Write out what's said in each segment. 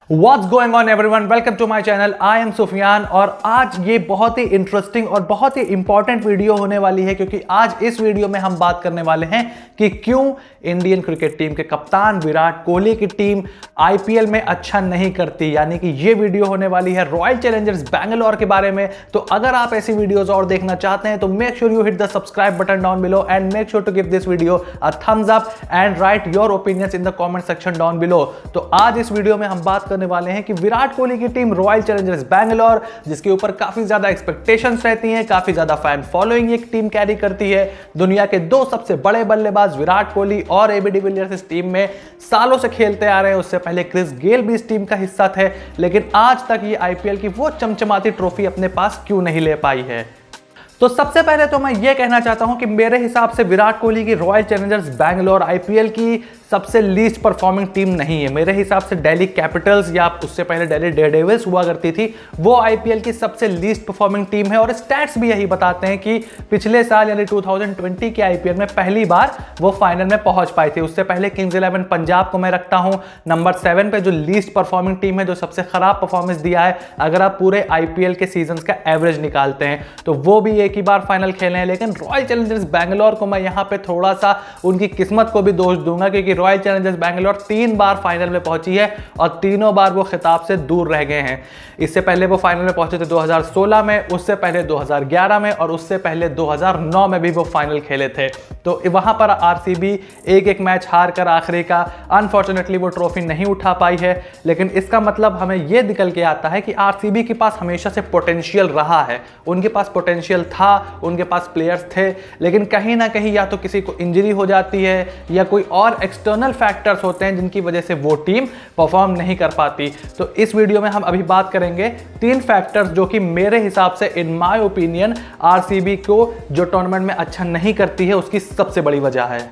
What's going on everyone? Welcome to my channel. I am Sufiyan और आज ये बहुत ही इंटरेस्टिंग और बहुत ही इंपॉर्टेंट वीडियो होने वाली है क्योंकि आज इस वीडियो में हम बात करने वाले हैं कि क्यों इंडियन क्रिकेट टीम के कप्तान विराट कोहली की टीम आईपीएल में अच्छा नहीं करती। यानी कि ये वीडियो होने वाली है रॉयल चैलेंजर्स बैंगलोर के बारे में। तो अगर आप ऐसी वीडियोस और देखना चाहते हैं तो make sure you hit the subscribe button down below and make sure to give this video a thumbs up and write your opinions in the comment section down below. तो आज इस वीडियो में हम बात करने वाले हैं कि विराट कोहली की टीम रॉयल चैलेंजर्स बैंगलोर, जिसके ऊपर काफी ज्यादा एक्सपेक्टेशंस रहती हैं, काफी ज्यादा फैन फॉलोइंग एक टीम कैरी करती है। दुनिया के दो सबसे बड़े बल्लेबाज विराट कोहली और एबी डिविलियर्स इस टीम में सालों से खेलते आ रहे हैं। उससे पहले क्रिस गेल भी इस टीम का हिस्सा थे, लेकिन आज तक ये आईपीएल की वो चमचमाती ट्रॉफी अपने पास क्यों नहीं ले पाई है। तो सबसे पहले तो मैं ये कहना चाहता हूं कि मेरे हिसाब से विराट कोहली की रॉयल चैलेंजर्स बैंगलोर आईपीएल की सबसे लीस्ट परफॉर्मिंग टीम नहीं है। मेरे हिसाब से दिल्ली कैपिटल्स या उससे पहले दिल्ली डेयरडेविल्स हुआ करती थी, वो आईपीएल की सबसे लीस्ट परफॉर्मिंग टीम है। और स्टैट्स भी यही बताते हैं कि पिछले साल यानी 2020 के आईपीएल में पहली बार वो फाइनल में पहुंच पाई थी। उससे पहले किंग्स 11 पंजाब को मैं रखता हूं नंबर 7 पे, जो लीस्ट परफॉर्मिंग टीम है, जो सबसे खराब परफॉर्मेंस दिया है अगर आप पूरे आईपीएल के सीजन का एवरेज निकालते हैं। तो वो भी एक ही बार फाइनल खेले हैं। लेकिन रॉयल चैलेंजर्स बैंगलोर को मैं यहां पे थोड़ा सा उनकी किस्मत को भी दोष दूंगा, क्योंकि रॉयल चैलेंजर्स बैंगलोर 3 बार फाइनल में पहुंची है और तीनों बार वो खिताब से दूर रह गए हैं। इससे पहले वो फाइनल में पहुंचे थे 2016 में, उससे पहले 2011 में और उससे पहले 2009 में भी वो फाइनल खेले थे। तो वहां पर आरसीबी एक मैच हार कर आखिरी का अनफॉर्चुनेटली वो ट्रॉफी नहीं उठा पाई है। लेकिन इसका मतलब हमें यह निकल के आता है कि आरसीबी के पास हमेशा से पोटेंशियल रहा है। उनके पास पोटेंशियल था, उनके पास प्लेयर्स थे, लेकिन कहीं ना कहीं या तो किसी को इंजरी हो जाती है या कोई और एक्सटर्नल फैक्टर्स होते हैं जिनकी वजह से वो टीम परफॉर्म नहीं कर पाती। तो इस वीडियो में हम अभी बात करेंगे 3 फैक्टर्स जो कि मेरे हिसाब से इन माय ओपिनियन आरसीबी को जो टूर्नामेंट में अच्छा नहीं करती है उसकी सबसे बड़ी वजह है।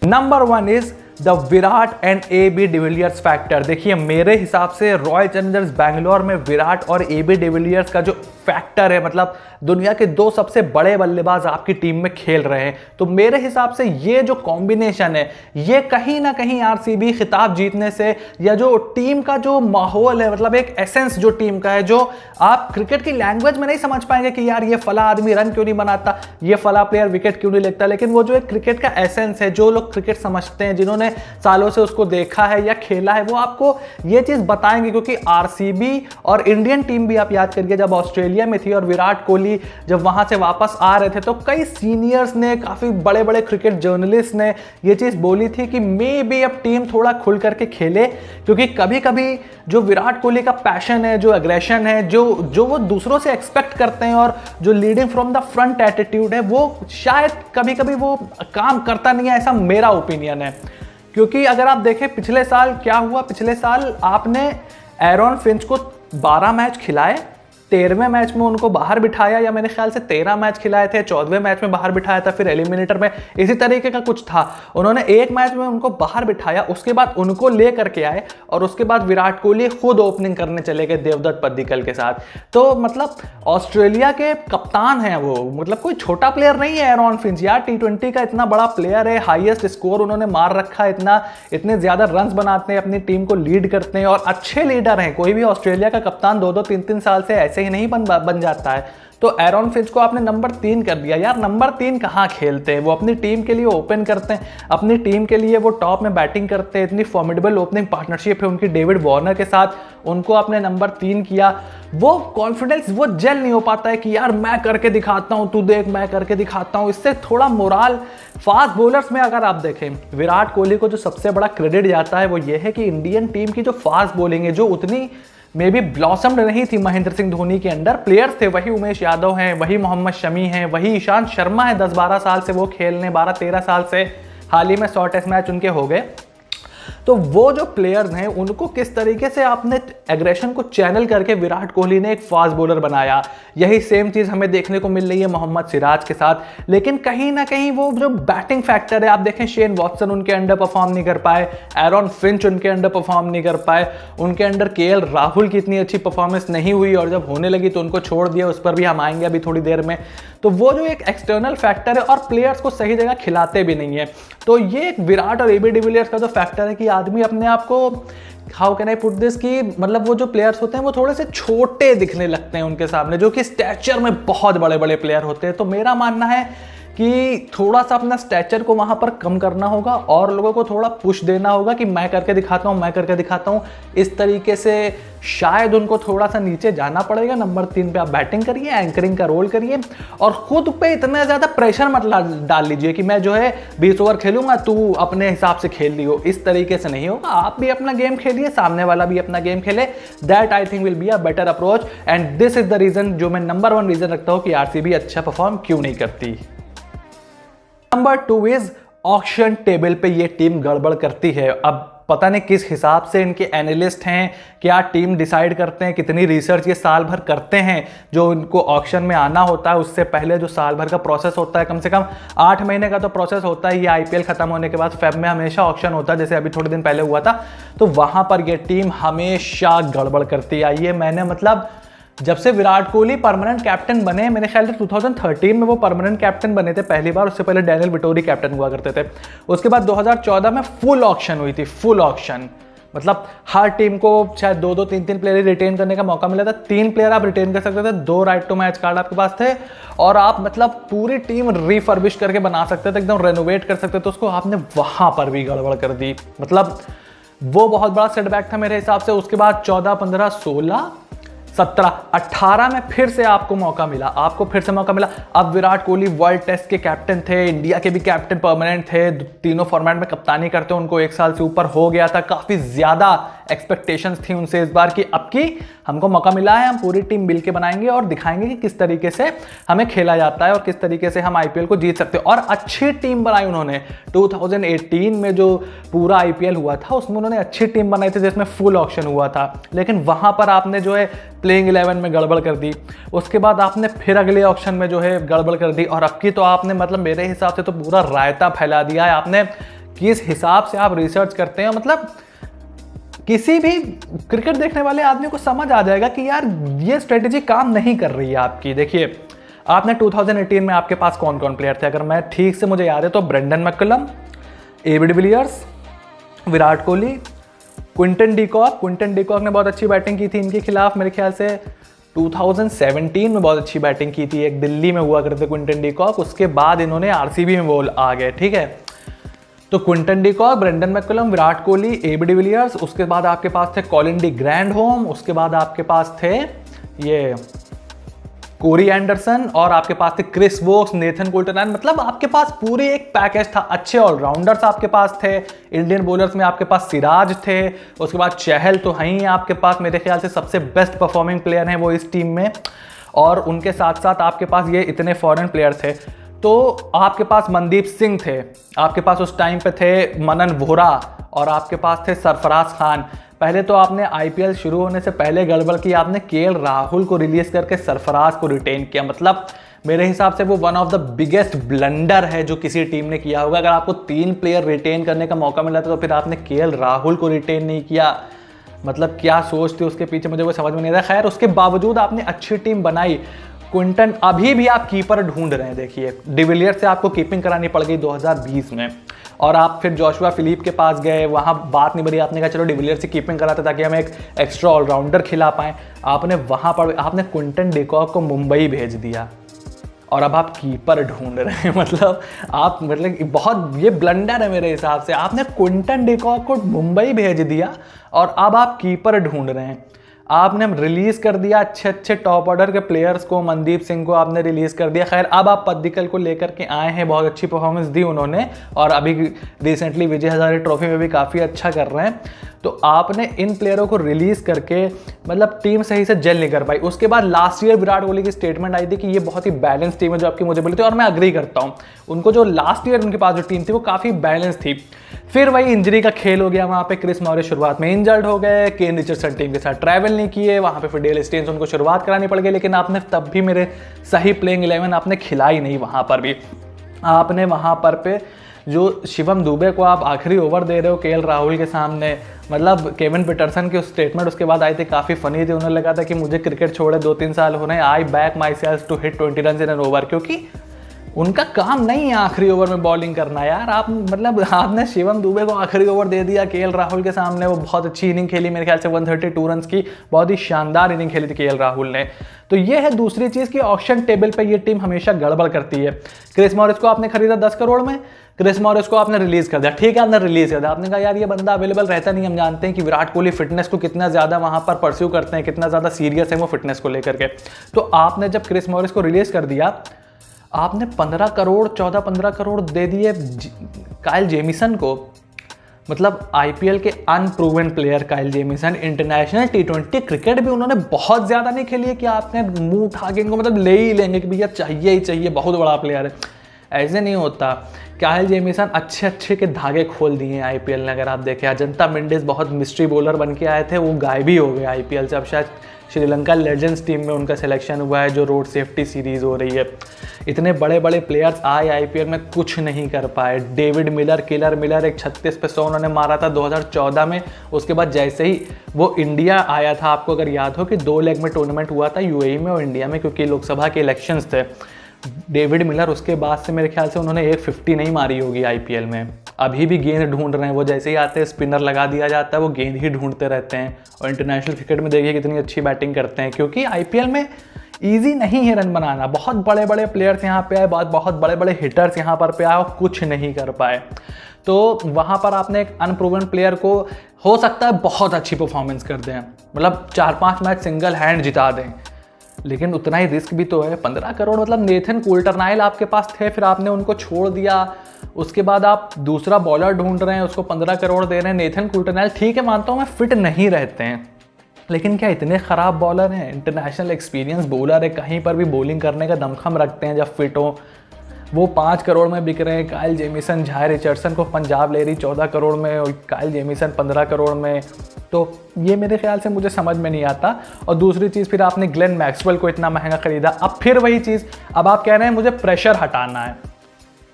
Number 1 is the Virat and AB de Villiers factor. देखिए, मेरे हिसाब से रॉयल चैलेंजर्स बैंगलोर में विराट और एबी डिविलियर्स का जो फैक्टर है, मतलब दुनिया के 2 सबसे बड़े बल्लेबाज आपकी टीम में खेल रहे हैं, तो मेरे हिसाब से ये जो कॉम्बिनेशन है ये कहीं ना कहीं आरसीबी खिताब जीतने से या जो टीम का जो माहौल है, मतलब एक एसेंस जो टीम का है, जो आप क्रिकेट की लैंग्वेज में नहीं समझ पाएंगे कि यार ये फला आदमी रन क्यों नहीं बनाता, ये फला प्लेयर विकेट क्यों नहीं लेता, लेकिन वो जो एक क्रिकेट का एसेंस है, जो लोग क्रिकेट समझते हैं, जिन्होंने सालों से उसको देखा है या खेला है, वो आपको ये चीज बताएंगे। क्योंकि आरसीबी और इंडियन टीम भी आप याद करिए, जब ऑस्ट्रेलिया में थी और विराट कोहली जब वहां से वापस आ रहे थे तो कई सीनियर्स ने, काफी बड़े बड़े क्रिकेट जर्नलिस्ट ने ये चीज बोली थी कि मे बी अब टीम थोड़ा खुल करके खेले, क्योंकि कभी कभी जो विराट कोहली का पैशन है, जो एग्रेशन है, जो वो दूसरों से एक्सपेक्ट करते हैं और जो leading from the front attitude है, वो शायद कभी कभी वो काम करता नहीं है। ऐसा मेरा ओपिनियन है। क्योंकि अगर आप देखें पिछले साल क्या हुआ, पिछले साल आपने एरॉन फिंच को 12 मैच खिलाए, 13वें मैच में उनको बाहर बिठाया, या मेरे ख्याल से 13 मैच खिलाए थे, 14वें मैच में बाहर बिठाया था, फिर एलिमिनेटर में इसी तरीके का कुछ था। उन्होंने एक मैच में उनको बाहर बिठाया, उसके बाद उनको ले करके आए और उसके बाद विराट कोहली खुद ओपनिंग करने चले गए देवदत्त पद्दिक्कल के साथ। तो मतलब ऑस्ट्रेलिया के कप्तान हैं वो, मतलब कोई छोटा प्लेयर नहीं है एरॉन फिंच यार। T20 का इतना बड़ा प्लेयर है, हाईएस्ट स्कोर उन्होंने मार रखा है, इतने ज्यादा रन बनाते हैं, अपनी टीम को लीड करते हैं और अच्छे लीडर हैं। कोई भी ऑस्ट्रेलिया का कप्तान 2-2, 3-3 साल से ऐसे ही नहीं बन जाता है। तो एरॉन फिंच को आपने नंबर 3 कर दिया यार। नंबर 3 कहाँ खेलते हैं वो? अपनी टीम के लिए ओपन करते हैं, अपनी टीम के लिए वो टॉप में बैटिंग करते हैं। इतनी फॉर्मिडेबल ओपनिंग पार्टनरशिप है उनकी डेविड वार्नर के साथ, उनको आपने नंबर 3 किया। वो कॉन्फिडेंस वो जेल नहीं हो पाता है कि यार मैं करके दिखाता हूं, तू देख मैं करके दिखाता हूं। इससे थोड़ा मोराल, फास्ट बॉलर्स में अगर आप देखें, विराट कोहली को जो सबसे बड़ा क्रेडिट जाता है वो ये है कि इंडियन टीम की जो फास्ट बॉलिंग है, जो उतनी मे बी ब्लॉसम्ड नहीं थी महेंद्र सिंह धोनी के अंडर, प्लेयर्स थे वही उमेश यादव हैं, वही मोहम्मद शमी हैं, वही ईशांत शर्मा है, 10-12 साल से वो खेल रहे, 12-13 साल से, हाल ही में 100 टेस्ट मैच उनके हो गए। तो वो जो प्लेयर्स हैं उनको किस तरीके से आपने एग्रेशन को चैनल करके विराट कोहली ने एक फास्ट बॉलर बनाया, यही सेम चीज हमें देखने को मिल रही है मोहम्मद सिराज के साथ। लेकिन कहीं ना कहीं वो जो बैटिंग फैक्टर है, आप देखें शेन वॉटसन उनके अंडर परफॉर्म नहीं कर पाए, एरॉन फिंच उनके अंडर परफॉर्म नहीं कर पाए, उनके अंडर केएल राहुल की इतनी अच्छी परफॉर्मेंस नहीं हुई और जब होने लगी तो उनको छोड़ दिया, उस पर भी हम आएंगे अभी थोड़ी देर में। तो वो जो एक एक्सटर्नल फैक्टर है और प्लेयर्स को सही जगह खिलाते भी नहीं है। तो ये एक विराट और एबी डिविलियर्स का जो फैक्टर है कि आदमी अपने आप को how can I put this कि मतलब वो जो प्लेयर्स होते हैं वो थोड़े से छोटे दिखने लगते हैं उनके सामने, जो कि स्टैचर में बहुत बड़े बड़े प्लेयर होते हैं। तो मेरा मानना है कि थोड़ा सा अपना स्टैचर को वहाँ पर कम करना होगा और लोगों को थोड़ा पुश देना होगा कि मैं करके दिखाता हूँ, मैं करके दिखाता हूँ। इस तरीके से शायद उनको थोड़ा सा नीचे जाना पड़ेगा। नंबर 3 पे आप बैटिंग करिए, एंकरिंग का रोल करिए और खुद पे इतना ज़्यादा प्रेशर मत डाल लीजिए कि मैं जो है 20 ओवर खेलूंगा, तू अपने हिसाब से खेल लियो। इस तरीके से नहीं होगा। आप भी अपना गेम खेलिए, सामने वाला भी अपना गेम खेले। That I think will be a better approach and this is the reason जो मैं नंबर 1 रीज़न रखता हूँ कि आरसीबी अच्छा परफॉर्म क्यों नहीं करती। नंबर 2 इज ऑक्शन टेबल पे ये टीम गड़बड़ करती है। अब पता नहीं किस हिसाब से इनके एनालिस्ट हैं, क्या टीम डिसाइड करते हैं, कितनी रिसर्च ये साल भर करते हैं। जो इनको ऑक्शन में आना होता है उससे पहले जो साल भर का प्रोसेस होता है, कम से कम 8 महीने का तो प्रोसेस होता है। ये आईपीएल खत्म होने के बाद फेब में हमेशा ऑक्शन होता है, जैसे अभी थोड़े दिन पहले हुआ था। तो वहां पर ये टीम हमेशा गड़बड़ करती आई है। मैंने मतलब जब से विराट कोहली परमानेंट कैप्टन बने, मेरे ख्याल से 2013 में वो परमानेंट कैप्टन बने थे पहली बार। उससे पहले डैनियल विटोरी कैप्टन हुआ करते थे। उसके बाद 2014 में फुल ऑक्शन हुई थी, फुल ऑक्शन। मतलब हर टीम को शायद 2-2, 3-3 प्लेयर रिटेन करने का मौका मिला था। 3 प्लेयर आप रिटेन कर सकते थे, 2 राइट टू मैच कार्ड आपके पास थे और आप मतलब पूरी टीम रिफर्बिश करके बना सकते थे, एकदम रेनोवेट कर सकते थे उसको। आपने वहां पर भी गड़बड़ कर दी। मतलब वो बहुत बड़ा सेटबैक था मेरे हिसाब से। उसके बाद 14, 15, 16, 17, 18 में फिर से आपको मौका मिला, आपको फिर से मौका मिला। अब विराट कोहली वर्ल्ड टेस्ट के कैप्टन थे, इंडिया के भी कैप्टन परमानेंट थे, तीनों फॉर्मेट में कप्तानी करते, उनको 1 साल से ऊपर हो गया था। काफी ज्यादा एक्सपेक्टेशंस थी उनसे इस बार की अब की हमको मौका मिला है, हम पूरी टीम मिल के बनाएंगे और दिखाएंगे कि किस तरीके से हमें खेला जाता है और किस तरीके से हम आईपीएल को जीत सकते हैं। और अच्छी टीम बनाई उन्होंने। 2018 में जो पूरा आईपीएल हुआ था उसमें उन्होंने अच्छी टीम बनाई थी जिसमें फुल ऑक्शन हुआ था। लेकिन वहां पर आपने जो है प्लेइंग 11 में गड़बड़ कर दी। उसके बाद आपने फिर अगले ऑक्शन में जो है गड़बड़ कर दी और अब की तो आपने मतलब मेरे हिसाब से तो पूरा रायता फैला दिया है आपने। किस हिसाब से आप रिसर्च करते हैं, मतलब किसी भी क्रिकेट देखने वाले आदमी को समझ आ जाएगा कि यार ये स्ट्रेटेजी काम नहीं कर रही है आपकी। देखिए आपने 2018 में आपके पास कौन कौन प्लेयर थे, अगर मैं ठीक से मुझे याद है तो Brendon McCullum, AB de Villiers, Virat Kohli, Quinton de Kock ने बहुत अच्छी बैटिंग की थी इनके खिलाफ। मेरे ख्याल से 2017 में बहुत अच्छी बैटिंग की थी, एक दिल्ली में हुआ करते क्विंटन डिकॉक। उसके बाद इन्होंने आरसीबी में बोल आ गए, ठीक है। तो Quinton de Kock, Brendon McCullum, Virat Kohli, AB de Villiers, उसके बाद आपके पास थे कॉलिन डी ग्रैंडहोम, उसके बाद आपके पास थे ये कोरी एंडरसन और आपके पास थे क्रिस वोक्स, नेथन कोल्टरनैन। मतलब आपके पास पूरी एक पैकेज था, अच्छे ऑलराउंडर्स आपके पास थे। इंडियन बॉलर्स में आपके पास सिराज थे, उसके बाद चहल तो हैं ही आपके पास, मेरे ख्याल से सबसे बेस्ट परफॉर्मिंग प्लेयर हैं वो इस टीम में। और उनके साथ साथ आपके पास ये इतने फॉरेन प्लेयर थे। तो आपके पास मनदीप सिंह थे, आपके पास उस टाइम पे थे मनन वोहरा और आपके पास थे सरफराज खान। पहले तो आपने आईपीएल शुरू होने से पहले गड़बड़ की, आपने केएल राहुल को रिलीज करके सरफराज को रिटेन किया। मतलब मेरे हिसाब से वो one of the biggest blunder है जो किसी टीम ने किया होगा। अगर आपको 3 प्लेयर रिटेन करने का मौका मिला था तो फिर आपने केएल राहुल को रिटेन नहीं किया। मतलब क्या सोच थी उसके पीछे, मुझे वो समझ में नहीं आता। खैर उसके बावजूद आपने अच्छी टीम बनाई। क्विंटन, अभी भी आप कीपर ढूंढ रहे हैं। देखिए डिविलियर से आपको कीपिंग करानी पड़ गई 2020 में और आप फिर जोशुआ फिलिप के पास गए, वहां बात नहीं बनी। आपने कहा चलो डिविलियर से कीपिंग कराते ताकि हम एक एक्स्ट्रा ऑलराउंडर खिला पाएं। आपने वहां पर आपने क्विंटन डिकॉक को मुंबई भेज दिया और अब आप कीपर ढूंढ रहे हैं। मतलब आप बहुत ये ब्लंडर है मेरे हिसाब से। आपने क्विंटन डिकॉक को मुंबई भेज दिया और अब आप कीपर ढूंढ रहे हैं। आपने रिलीज कर दिया अच्छे अच्छे टॉप ऑर्डर के प्लेयर्स को, मनदीप सिंह को आपने रिलीज कर दिया। खैर अब आप पद्दिकल को लेकर के आए हैं, बहुत अच्छी परफॉर्मेंस दी उन्होंने और अभी रिसेंटली विजय हजारे ट्रॉफी में भी काफ़ी अच्छा कर रहे हैं। तो आपने इन प्लेयरों को रिलीज करके मतलब टीम सही से जेल नहीं कर पाई। उसके बाद लास्ट ईयर विराट कोहली की स्टेटमेंट आई थी कि ये बहुत ही बैलेंस टीम है जो आपकी मुझे बोली थी और मैं अग्री करता हूँ। उनको जो लास्ट ईयर उनके पास जो टीम थी वो काफ़ी बैलेंस थी। फिर वही इंजरी का खेल हो गया वहाँ पे। क्रिस मॉरिस शुरुआत में इंजर्ड हो गए, केन रिचर्डसन टीम के साथ ट्रैवल नहीं किए, वहाँ पे फिर डेल स्टेन्स उनको शुरुआत करानी पड़ गई। लेकिन आपने तब भी मेरे सही प्लेइंग 11 आपने खिलाई नहीं। वहाँ पर भी आपने वहाँ पर पे जो शिवम दुबे को आप आखिरी ओवर दे रहे हो केएल राहुल के सामने, मतलब केविन पीटरसन की स्टेटमेंट उसके बाद आई थी काफ़ी फनी थी। उन्हें लगा था कि मुझे क्रिकेट छोड़े 2-3 साल हो रहे हैं, I back myself to hit 20 run in an over, क्योंकि उनका काम नहीं है आखिरी ओवर में बॉलिंग करना यार। आप मतलब आपने शिवम दुबे को आखिरी ओवर दे दिया केएल राहुल के सामने, वो बहुत अच्छी इनिंग खेली मेरे ख्याल से 132 रन की, बहुत ही शानदार इनिंग खेली थी केएल राहुल ने। तो ये है दूसरी चीज़ कि ऑक्शन टेबल पे ये टीम हमेशा गड़बड़ करती है। क्रिस मॉरिस को आपने खरीदा 10 करोड़ में, क्रिस मॉरिस को आपने रिलीज कर दिया, ठीक है आपने रिलीज कर दिया, आपने कहा यार ये बंदा अवेलेबल रहता नहीं, हम जानते हैं कि विराट कोहली फिटनेस को कितना ज़्यादा वहाँ पर परस्यू करते हैं, कितना ज़्यादा सीरियस है वो फिटनेस को लेकर के। तो आपने जब क्रिस मॉरिस को रिलीज कर दिया, आपने 15 करोड़ 14-15 करोड़ दे दिए काइल जेमिसन को। मतलब आईपीएल के unproven player Kyle Jameson, international T20 cricket भी उन्होंने बहुत ज़्यादा नहीं खेली है कि आपने मुंह उठा के इनको मतलब ले ही लेंगे कि भैया चाहिए ही चाहिए, बहुत बड़ा प्लेयर है। ऐसे नहीं होता। काइल जेमिसन अच्छे के धागे खोल दिए हैं आईपीएल ने। अगर आप देखें अजंता मेंडिस बहुत मिस्ट्री बॉलर बन के आए थे, वो गायब ही हो गए आईपीएल से। अब शायद श्रीलंका लेजेंड्स टीम में उनका सिलेक्शन हुआ है जो रोड सेफ्टी सीरीज़ हो रही है। इतने बड़े बड़े प्लेयर्स आए आईपीएल में, कुछ नहीं कर पाए। डेविड मिलर, किलर मिलर, एक 36 पे 100 उन्होंने मारा था 2014 में। उसके बाद जैसे ही वो इंडिया आया था, आपको अगर याद हो कि 2 लेग में टूर्नामेंट हुआ था यूएई में और इंडिया में, क्योंकि लोकसभा के इलेक्शंस थे। डेविड मिलर उसके बाद से मेरे ख्याल से उन्होंने 150 नहीं मारी होगी आईपीएल में। अभी भी गेंद ढूंढ रहे हैं वो, जैसे ही आते हैं स्पिनर लगा दिया जाता है, वो गेंद ही ढूंढते रहते हैं। और इंटरनेशनल क्रिकेट में देखिए कितनी अच्छी बैटिंग करते हैं, क्योंकि आईपीएल में ईजी नहीं है रन बनाना। बहुत बड़े बड़े प्लेयर्स यहाँ पे आए, बहुत बड़े बड़े हिटर्स यहाँ पर आए और कुछ नहीं कर पाए। तो वहाँ पर आपने एक अनप्रूवन प्लेयर को हो सकता है बहुत अच्छी परफॉर्मेंस कर दें, मतलब 4-5 मैच सिंगल हैंड जिता दें, लेकिन उतना ही रिस्क भी तो है। 15 करोड़ मतलब नेथन कुल्टरनाइल आपके पास थे, फिर आपने उनको छोड़ दिया। उसके बाद आप दूसरा बॉलर ढूंढ रहे हैं, उसको 15 करोड़ दे रहे हैं। नेथन कुल्टरनाइल ठीक है, मानता हूँ मैं, फिट नहीं रहते हैं, लेकिन क्या इतने ख़राब बॉलर हैं? इंटरनेशनल एक्सपीरियंस बॉलर है, कहीं पर भी बॉलिंग करने का दमखम रखते हैं जब फिट हो। वो 5 करोड़ में बिक रहे हैं। काइल जेमिसन, झाय रिचर्डसन को पंजाब ले रही 14 करोड़ में और काइल जेमिसन 15 करोड़ में। तो ये मेरे ख्याल से मुझे समझ में नहीं आता। और दूसरी चीज़, फिर आपने ग्लेन मैक्सवेल को इतना महंगा खरीदा। अब फिर वही चीज़, अब आप कह रहे हैं मुझे प्रेशर हटाना है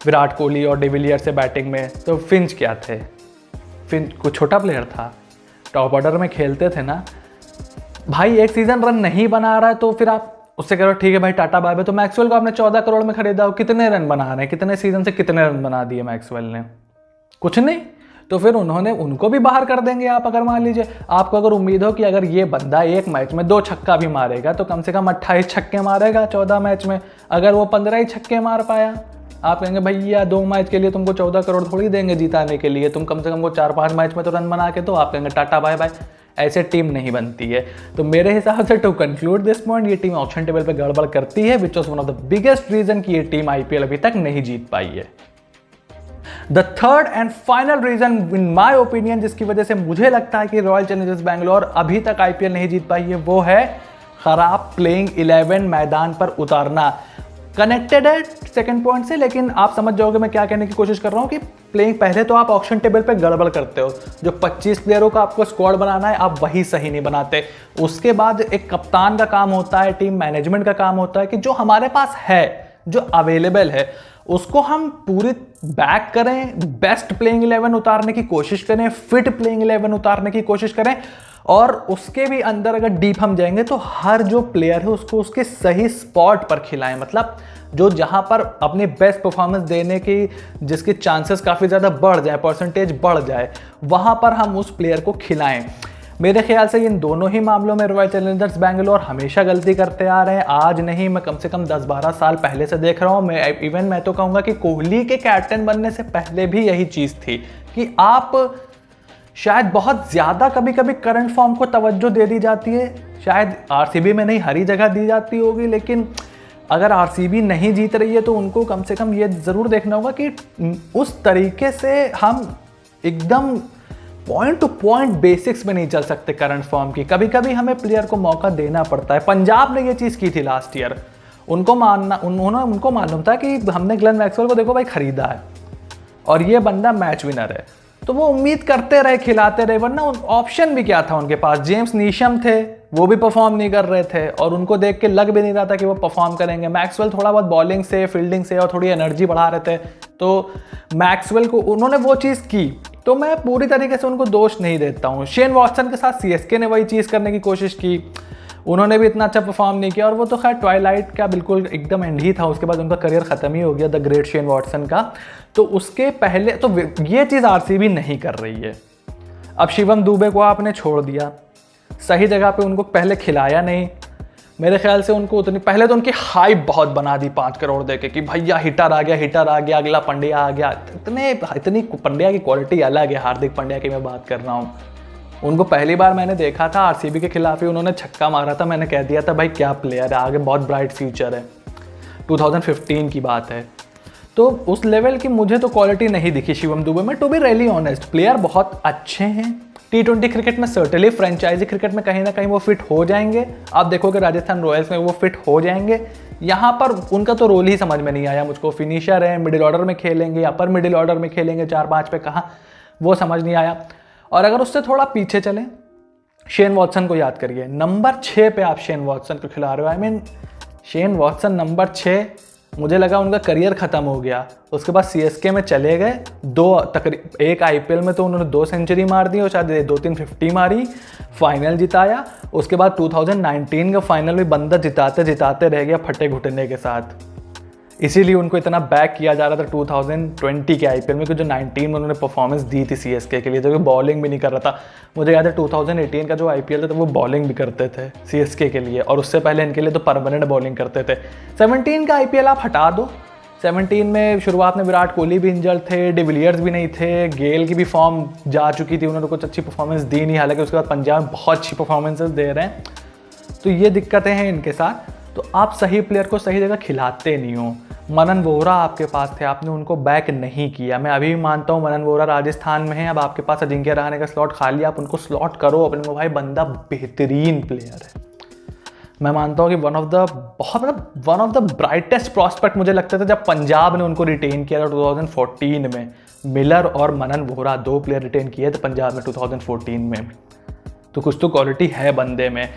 विराट कोहली और डिविलियर से बैटिंग में। तो फिंच क्या थे? फिंच कोई छोटा प्लेयर था, टॉप ऑर्डर में खेलते थे ना भाई। एक सीज़न रन नहीं बना रहा है तो फिर आप उससे कह रहे हो ठीक है भाई टाटा बाय बाय। तो मैक्सवेल को आपने 14 करोड़ में खरीदा, कितने रन बना रहे हैं? कितने सीजन से कितने रन बना दिए मैक्सवेल ने? कुछ नहीं। तो फिर उनको भी बाहर कर देंगे आप। अगर मान लीजिए आपको अगर उम्मीद हो कि अगर ये बंदा एक मैच में 2 छक्का भी मारेगा तो कम से कम 28 छक्के मारेगा 14 मैच में। अगर वो 15 ही छक्के मार पाया, आप कहेंगे भैया 2 मैच के लिए तुमको 14 करोड़ थोड़ी देंगे जिताने के लिए, तुम कम से कम वो 4-5 मैच में तो रन बना के, तो आप कहेंगे टाटा बाय बाय। ऐसे टीम नहीं बनती है। तो मेरे हिसाब से टू कंक्लूड दिस पॉइंट, ये टीम ऑक्शन टेबल पे गड़बड़ करती है, which was one of the biggest reason कि ये टीम आईपीएल अभी तक नहीं जीत पाई है। The third and final reason in my opinion, जिसकी वजह से मुझे लगता है कि रॉयल चैलेंजर्स बैंगलोर अभी तक आईपीएल नहीं जीत पाई है, वो है खराब प्लेइंग 11 मैदान पर उतारना। कनेक्टेड है सेकंड पॉइंट से, लेकिन आप समझ जाओगे मैं क्या कहने की कोशिश कर रहा हूं कि प्लेइंग, पहले तो आप ऑक्शन टेबल पे गड़बड़ करते हो। जो 25 प्लेयरों का आपको स्क्वाड बनाना है, आप वही सही नहीं बनाते। उसके बाद एक कप्तान का काम होता है, टीम मैनेजमेंट का काम होता है कि जो हमारे पास है, जो अवेलेबल है, उसको हम पूरी बैक करें, बेस्ट प्लेइंग 11 उतारने की कोशिश करें, फिट प्लेइंग 11 उतारने की कोशिश करें। और उसके भी अंदर अगर डीप हम जाएंगे तो हर जो प्लेयर है उसको उसके सही स्पॉट पर खिलाएं। मतलब जो जहां पर अपनी बेस्ट परफॉर्मेंस देने की जिसके चांसेस काफ़ी ज़्यादा बढ़ जाए, परसेंटेज बढ़ जाए, वहां पर हम उस प्लेयर को खिलाएं। मेरे ख्याल से इन दोनों ही मामलों में रॉयल चैलेंजर्स बैंगलोर हमेशा गलती करते आ रहे हैं। आज नहीं, मैं कम से कम 10-12 साल पहले से देख रहा हूँ। मैं तो कहूँगा कि कोहली के कैप्टन बनने से पहले भी यही चीज़ थी कि आप शायद बहुत ज़्यादा कभी कभी करंट फॉर्म को तवज्जो दे दी जाती है। शायद आरसीबी में नहीं, हर ही जगह दी जाती होगी, लेकिन अगर आरसीबी नहीं जीत रही है तो उनको कम से कम ये ज़रूर देखना होगा कि उस तरीके से हम एकदम पॉइंट टू पॉइंट बेसिक्स में नहीं चल सकते करंट फॉर्म की। कभी कभी हमें प्लेयर को मौका देना पड़ता है। पंजाब ने ये चीज़ की थी लास्ट ईयर। उनको मालूम था कि हमने ग्लेन मैक्सवेल को देखो भाई खरीदा है और ये बंदा मैच विनर है, तो वो उम्मीद करते रहे, खिलाते रहे, वरना ऑप्शन भी क्या था उनके पास। जेम्स नीशम थे, वो भी परफॉर्म नहीं कर रहे थे और उनको देख के लग भी नहीं रहा था कि वो परफॉर्म करेंगे। मैक्सवेल थोड़ा बहुत बॉलिंग से, फील्डिंग से और थोड़ी एनर्जी बढ़ा रहे थे, तो मैक्सवेल को उन्होंने वो चीज़ की, तो मैं पूरी तरीके से उनको दोष नहीं देता हूँ। शेन वॉटसन के साथ सीएसके ने वही चीज़ करने की कोशिश की। उन्होंने भी इतना अच्छा परफॉर्म नहीं किया, और वो तो खैर ट्वाइलाइट का बिल्कुल एकदम एंड ही था, उसके बाद उनका करियर ख़त्म ही हो गया, द ग्रेट शेन वॉटसन का। तो उसके पहले तो ये चीज़ आरसीबी नहीं कर रही है। अब शिवम दुबे को आपने छोड़ दिया, सही जगह पे उनको पहले खिलाया नहीं, मेरे ख्याल से उनको उतनी, पहले तो उनकी हाइप बहुत बना दी 5 करोड़ देके कि भैया हिटर आ गया, अगला पंड्या आ गया। इतनी पंड्या की क्वालिटी अलग है, हार्दिक पंड्या की मैं बात कर रहा हूँ। उनको पहली बार मैंने देखा था आरसीबी के खिलाफ ही, उन्होंने छक्का मारा था, मैंने कह दिया था भाई क्या प्लेयर है, आगे बहुत ब्राइट फ्यूचर है। 2015 की बात है। तो उस लेवल की मुझे तो क्वालिटी नहीं दिखी शिवम दुबे में, to be really honest. Player बहुत अच्छे हैं, T20 क्रिकेट में सर्टेनली, फ्रेंचाइजी क्रिकेट में कहीं ना कहीं वो फिट हो जाएंगे। आप देखोगे राजस्थान रॉयल्स में वो फिट हो जाएंगे। यहाँ पर उनका तो रोल ही समझ में नहीं आया मुझको। फिनिशर है, मिडिल ऑर्डर में खेलेंगे, अपर मिडिल ऑर्डर में खेलेंगे, 4-5 पे कहाँ, वो समझ नहीं आया। और अगर उससे थोड़ा पीछे चलें, शेन वॉटसन को याद करिए, नंबर 6 पे आप शेन वॉटसन को खिला रहे हो। I mean Shane Watson number 6, मुझे लगा उनका करियर ख़त्म हो गया। उसके बाद CSK में चले गए, एक IPL में तो उन्होंने 2 सेंचुरी मार दी और शायद 2-3 50 मारी, फाइनल जिताया। उसके बाद 2019 का फाइनल भी बंदा जिताते रह गया फटे घुटने के साथ। इसीलिए उनको इतना बैक किया जा रहा था 2020 के IPL में, क्योंकि जो 19 में उन्होंने परफॉर्मेंस दी थी CSK के लिए, जो कि बॉलिंग भी नहीं कर रहा था। मुझे याद है 2018 का जो IPL था तो वो बॉलिंग भी करते थे CSK के लिए, और उससे पहले इनके लिए तो परमानेंट बॉलिंग करते थे। 17 का IPL आप हटा दो, 17 में शुरुआत में विराट कोहली भी इंजर्ड थे, डिविलियर्स भी नहीं थे, गेल की भी फॉर्म जा चुकी थी, उन्होंने कुछ अच्छी परफॉर्मेंस दी नहीं, हालांकि उसके बाद पंजाब बहुत अच्छी परफॉर्मेंसेस दे रहे हैं। तो ये दिक्कतें हैं इनके साथ। तो आप सही प्लेयर को सही जगह खिलाते नहीं हो। मनन वोहरा आपके पास थे, आपने उनको बैक नहीं किया। मैं अभी भी मानता हूँ मनन वोहरा राजस्थान में है, अब आपके पास अजिंक्य रहाणे का स्लॉट खाली, आप उनको स्लॉट करो अपने में, भाई बंदा बेहतरीन प्लेयर है। मैं मानता हूँ कि one of the brightest prospect मुझे लगता था जब पंजाब ने उनको रिटेन किया था 2014 में। मिलर और मनन वोहरा 2 प्लेयर रिटेन किए थे पंजाब में 2014 में, तो कुछ तो क्वालिटी है बंदे में।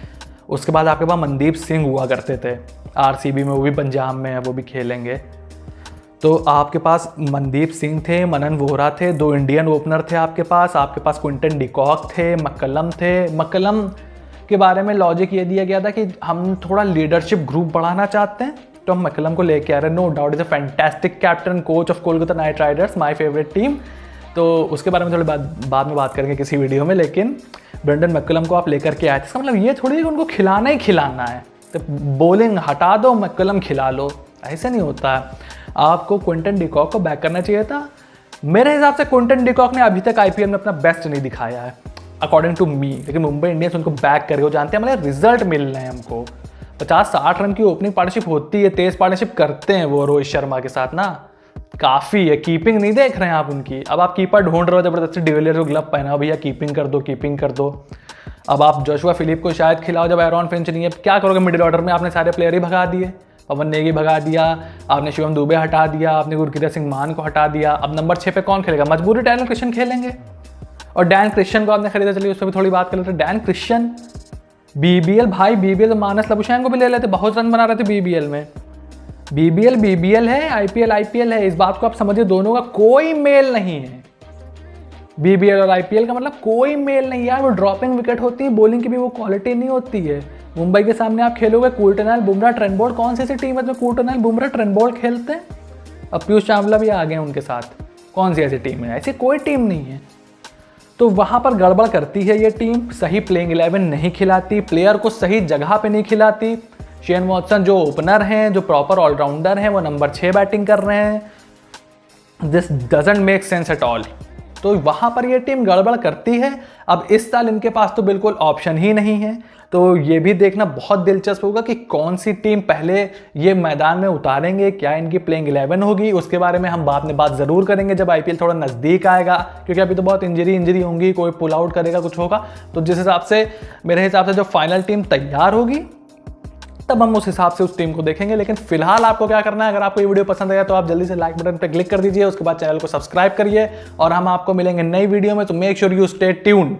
उसके बाद आपके पास मनदीप सिंह हुआ करते थे आरसीबी में, वो भी पंजाब में है, वो भी खेलेंगे। तो आपके पास मनदीप सिंह थे, मनन वोहरा थे, 2 इंडियन ओपनर थे आपके पास क्विंटन डिकॉक थे, मक्कलम थे। मक्कलम के बारे में लॉजिक ये दिया गया था कि हम थोड़ा लीडरशिप ग्रुप बढ़ाना चाहते हैं, तो हम मक्कलम को लेके आ रहे हैं। No doubt is a fantastic captain, coach of Kolkata Knight Riders, my favourite team. तो उसके बारे में थोड़ी बाद में बात करेंगे किसी वीडियो में। लेकिन ब्रेंडन मैकलम को आप लेकर के आए थे, इसका मतलब ये थोड़ी उनको खिलाना ही खिलाना है, तो बॉलिंग हटा दो, मैकलम खिला लो, ऐसे नहीं होता है। आपको क्विंटन डिकॉक को बैक करना चाहिए था। मेरे हिसाब से क्विंटन डिकॉक ने अभी तक IPL में अपना बेस्ट नहीं दिखाया है अकॉर्डिंग टू मी, लेकिन मुंबई इंडियंस उनको बैक करके, वो जानते हैं मतलब रिजल्ट मिल रहे हैं हमको। 50-60 रन की ओपनिंग पार्टनरशिप होती है, तेज पार्टनरशिप करते हैं वो रोहित शर्मा के साथ ना, काफ़ी है। कीपिंग नहीं देख रहे हैं आप उनकी, अब आप कीपर ढूंढ रहे हो जबरदस्ती, डिविलियर्स को ग्लव पहना, भैया कीपिंग कर दो। अब आप जोशुआ फिलिप को शायद खिलाओ जब एरॉन फिंच नहीं है, क्या करोगे मिडिल ऑर्डर में? आपने सारे प्लेयर ही भगा दिए, पवन नेगी भगा दिया, आपने शिवम दुबे हटा दिया, आपने गुरकीरत सिंह मान को हटा दिया। अब नंबर 6 पे कौन खेलेगा? मजबूरी डैन क्रिश्चियन खेलेंगे, और डैन क्रिश्चियन को आपने खरीदा, चलिए उस पर भी थोड़ी बात कर लेते हैं। डैन क्रिश्चियन BBL, भाई BBL तो मानस लबुशैन को भी ले लेते, बहुत रन बना रहे थे BBL में। BBL है, IPL है, इस बात को आप समझिए, दोनों का कोई मेल नहीं है। BBL और IPL का मतलब कोई मेल नहीं यार, वो ड्रॉपिंग विकेट होती है, बॉलिंग की भी वो क्वालिटी नहीं होती है। मुंबई के सामने आप खेलोगे कूल्टरनैल, बुमराह, ट्रेंट बोल्ट, कौन सी ऐसी टीम है जो कूल्टरनैल, बुमराह, ट्रेंट बोल्ट खेलते हैं? अब पीयूष चावला भी आ गए उनके साथ, कौन सी ऐसी टीम है? ऐसी कोई टीम नहीं है। तो वहाँ पर गड़बड़ करती है ये टीम, सही प्लेइंग 11 नहीं खिलाती, प्लेयर को सही जगह पे नहीं खिलाती। शेन वॉटसन जो ओपनर हैं, जो प्रॉपर ऑलराउंडर हैं, वो नंबर 6 बैटिंग कर रहे हैं। This doesn't make sense at all. तो वहाँ पर ये टीम गड़बड़ करती है। अब इस साल इनके पास तो बिल्कुल ऑप्शन ही नहीं है, तो ये भी देखना बहुत दिलचस्प होगा कि कौन सी टीम पहले ये मैदान में उतारेंगे, क्या इनकी प्लेइंग 11 होगी। उसके बारे में हम बाद में बात ज़रूर करेंगे जब IPL थोड़ा नज़दीक आएगा, क्योंकि अभी तो बहुत इंजरी होंगी, कोई पुल आउट करेगा, कुछ होगा। तो जिस हिसाब से, मेरे हिसाब से जो फाइनल टीम तैयार होगी, तब हम उस हिसाब से उस टीम को देखेंगे। लेकिन फिलहाल आपको क्या करना है, अगर आपको ये वीडियो पसंद आया तो आप जल्दी से लाइक बटन पर क्लिक कर दीजिए, उसके बाद चैनल को सब्सक्राइब करिए, और हम आपको मिलेंगे नई वीडियो में। तो make sure you stay tuned.